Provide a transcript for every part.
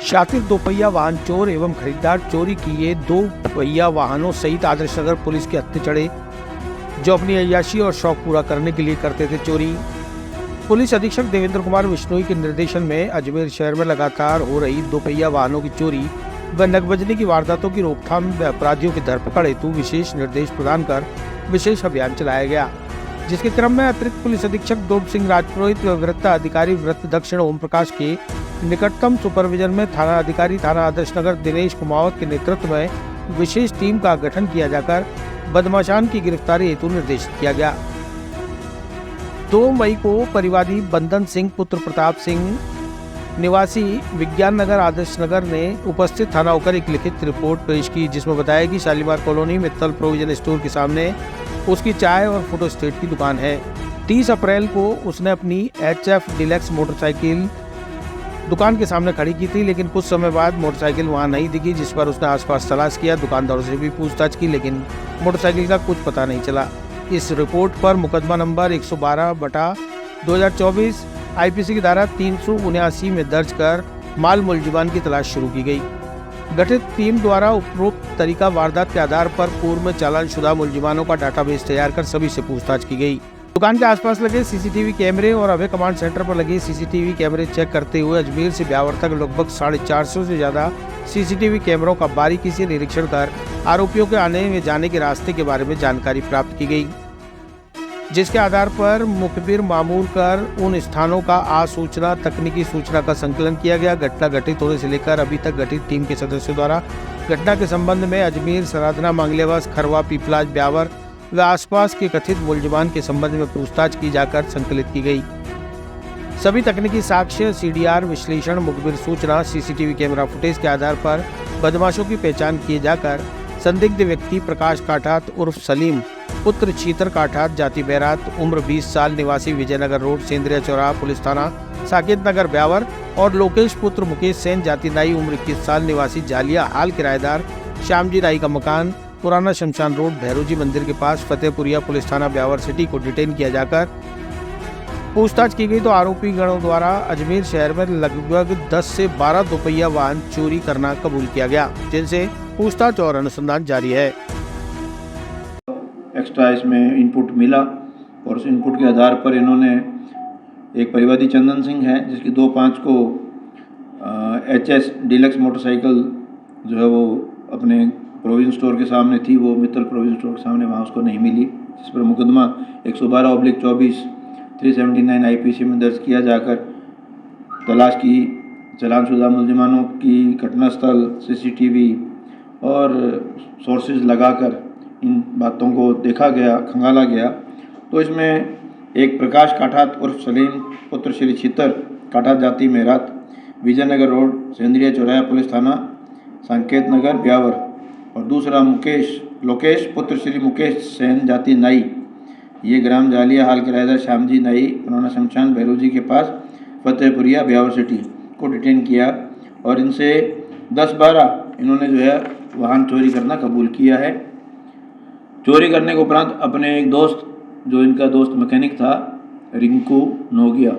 शातिर दोपहिया वाहन चोर एवं खरीदार चोरी किए दो पहिया वाहनों सहित आदर्श नगर पुलिस के हत्थे चढ़े, जो अपनी अय्याशी और शौक पूरा करने के लिए करते थे चोरी। पुलिस अधीक्षक देवेंद्र कुमार बिश्नोई के निर्देशन में अजमेर शहर में लगातार हो रही दोपहिया वाहनों की चोरी व नकबजनी की वारदातों की रोकथाम व अपराधियों की धरपकड़ हेतु विशेष निर्देश प्रदान कर विशेष अभियान चलाया गया, जिसके क्रम में अतिरिक्त पुलिस अधीक्षक दोब सिंह राजपुरोहित व वृत्त अधिकारी वृत्त दक्षिण ओम प्रकाश के निकटतम सुपरविजन में थाना अधिकारी थाना आदर्श नगर दिनेश कुमावत के नेतृत्व में विशेष टीम का गठन किया जाकर बदमाशान की गिरफ्तारी हेतु निर्देशित किया गया। 2 मई को परिवादी बंदन सिंह पुत्र प्रताप सिंह निवासी विज्ञान नगर आदर्श नगर ने उपस्थित थाना होकर एक लिखित रिपोर्ट पेश की, जिसमें बताया कि Shalimar colony Mittal provision store के सामने उसकी चाय और फोटोस्टेट की दुकान है। 30 अप्रैल को उसने अपनी HF डिलक्स मोटरसाइकिल दुकान के सामने खड़ी की थी, लेकिन कुछ समय बाद मोटरसाइकिल वहां नहीं दिखी, जिस पर उसने आसपास तलाश किया। दुकानदारों से भी पूछताछ की, लेकिन मोटरसाइकिल का कुछ पता नहीं चला। इस रिपोर्ट पर मुकदमा नंबर 112/2024 IPC की धारा 379 में दर्ज कर माल मुलजिमान की तलाश शुरू की गई। गठित टीम द्वारा उपरोक्त तरीका वारदात के आधार पर पूर्व में चालान शुदा मुलजिमानों का डाटाबेस तैयार कर सभी से पूछताछ की गई। दुकान के आसपास लगे CCTV कैमरे और अभय कमांड सेंटर पर लगे CCTV कैमरे चेक करते हुए अजमेर से ब्यावर तक लगभग 450 से ज्यादा CCTV कैमरों का बारीकी से निरीक्षण कर आरोपियों के आने व जाने के रास्ते के बारे में जानकारी प्राप्त की गई, जिसके आधार पर मुखबिर मामूल कर उन स्थानों का आसूचना तकनीकी सूचना का संकलन किया गया। घटना घटित होने से लेकर अभी तक गठित टीम के सदस्यों द्वारा घटना के संबंध में अजमेर, सराधना, मंगलेवास, खरवा, पीपलाज, ब्यावर व आसपास के कथित मुलजिमान के संबंध में पूछताछ की जाकर संकलित की गई। सभी तकनीकी साक्ष्य, CDR विश्लेषण, मुखबिर सूचना, CCTV कैमरा फुटेज के आधार पर बदमाशों की पहचान किए जाकर संदिग्ध व्यक्ति प्रकाश काठात उर्फ सलीम पुत्र चीतर काठात, जाति बैरात, उम्र 20 साल, निवासी विजयनगर रोड, सेंद्रिया चौराहा, पुलिस थाना साकेत नगर, ब्यावर और लोकेश पुत्र मुकेश सेन, जाति नाई, उम्र 21 साल, निवासी जालिया, हाल किराएदार श्यामजी नाई का मकान पुराना शमशान रोड, भैरोजी मंदिर के पास, फतेहपुरिया, पुलिस थाना ब्यावर सिटी को डिटेन किया जाकर पूछताछ की गई तो आरोपी गणों द्वारा अजमेर शहर में लगभग 10 से 12 दोपहिया वाहन चोरी करना कबूल किया गया, जिनसे पूछताछ और अनुसंधान जारी है। एक्स्ट्रा इसमें इनपुट मिला और उस इनपुट के आधार पर इन्होंने एक परिवादी चंदन सिंह है, जिसकी 2/5 को HS डिलक्स मोटरसाइकिल जो है वो अपने प्रोविजन स्टोर के सामने थी, वो मित्तल प्रोविजन स्टोर के सामने वहाँ उसको नहीं मिली, जिस पर मुकदमा 112/24 379 IPC में दर्ज किया जाकर तलाश की चालानशुदा मुलजिमानों की घटनास्थल, CCTV और सोर्सेज लगाकर इन बातों को देखा गया, खंगाला गया। तो इसमें एक प्रकाश काठात उर्फ सलीम पुत्र श्री चितर काठात, जाति मेरात, विजयनगर रोड, सेंद्रिया चौराहा, पुलिस थाना संकेत नगर, ब्यावर, और दूसरा लोकेश पुत्र श्री मुकेश सेन, जाति नाई, ये ग्राम जालिया, हाल किराएदार श्यामजी नाई, पुराना शमशान, भैरोजी के पास, फतेहपुरिया, ब्यावर सिटी को डिटेन किया और इनसे 10-12 इन्होंने जो है वाहन चोरी करना कबूल किया है। चोरी करने के उपरांत अपने एक दोस्त, जो इनका दोस्त मैकेनिक था, रिंकू नोगिया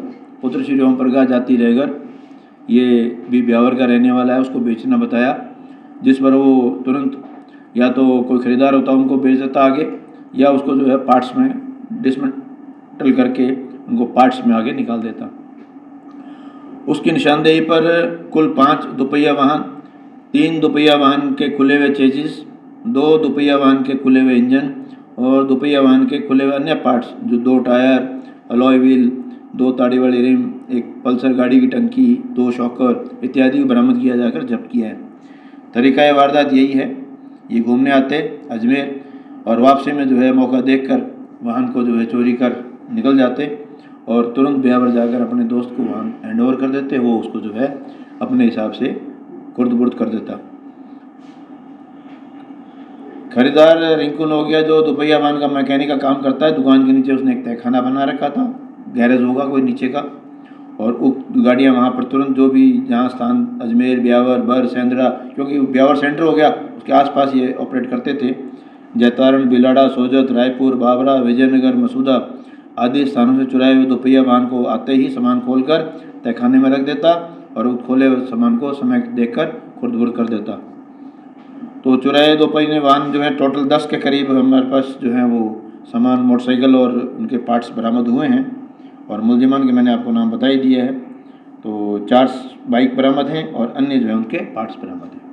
पुत्र श्री ओम प्रकाश, जाति रेगर, ये भी ब्यावर का रहने वाला है, उसको बेचना बताया, जिस पर वो तुरंत या तो कोई ख़रीदार होता उनको बेच देता आगे, या उसको जो है पार्ट्स में डिसमेंटल करके उनको पार्ट्स में आगे निकाल देता। उसकी निशानदेही पर कुल 5 दोपहिया वाहन, 3 दोपहिया वाहन के खुले हुए चेसिस, 2 दोपहिया वाहन के खुले हुए इंजन और दोपहिया वाहन के खुले हुए अन्य पार्ट्स, जो 2 टायर, अलॉय व्हील, 2 ताड़ी वाली रिम, एक पल्सर गाड़ी की टंकी, 2 शॉकर इत्यादि को बरामद किया जाकर जब्त किया है। तरीका वारदात यही है, ये घूमने आते अजमेर और वापसी में जो है मौका देखकर वाहन को जो है चोरी कर निकल जाते और तुरंत ब्यावर जाकर अपने दोस्त को वाहन हैंडओवर कर देते, वो उसको जो है अपने हिसाब से कुर्द-बुर्द कर देता। खरीदार रिंकू नोगिया जो दोपहिया वाहन का मैकेनिक का काम करता है, दुकान के नीचे उसने एक तहखाना बना रखा था, गैरेज होगा कोई नीचे का, और उक्त गाड़ियाँ वहाँ पर तुरंत जो भी जहाँ स्थान अजमेर, ब्यावर, बर, सेंद्रा, क्योंकि ब्यावर सेंटर हो गया उसके आसपास ये ऑपरेट करते थे, जैतारण, बिलाड़ा, सोजत, रायपुर, बाबरा, विजयनगर, मसूदा आदि स्थानों से चुराए हुए दोपहिया वाहन को आते ही सामान खोलकर तहखाने में रख देता और उस खोले हुए सामान को समय देखकर खुर्द-बुर्द कर देता। तो चुराए 2 पहिए वाहन जो है टोटल 10 के करीब हमारे पास जो है वो सामान मोटरसाइकिल और उनके पार्ट्स बरामद हुए हैं और मुलजिमान के मैंने आपको नाम बता ही दिया है। तो 4 बाइक बरामद हैं और अन्य जो है उनके पार्ट्स बरामद हैं।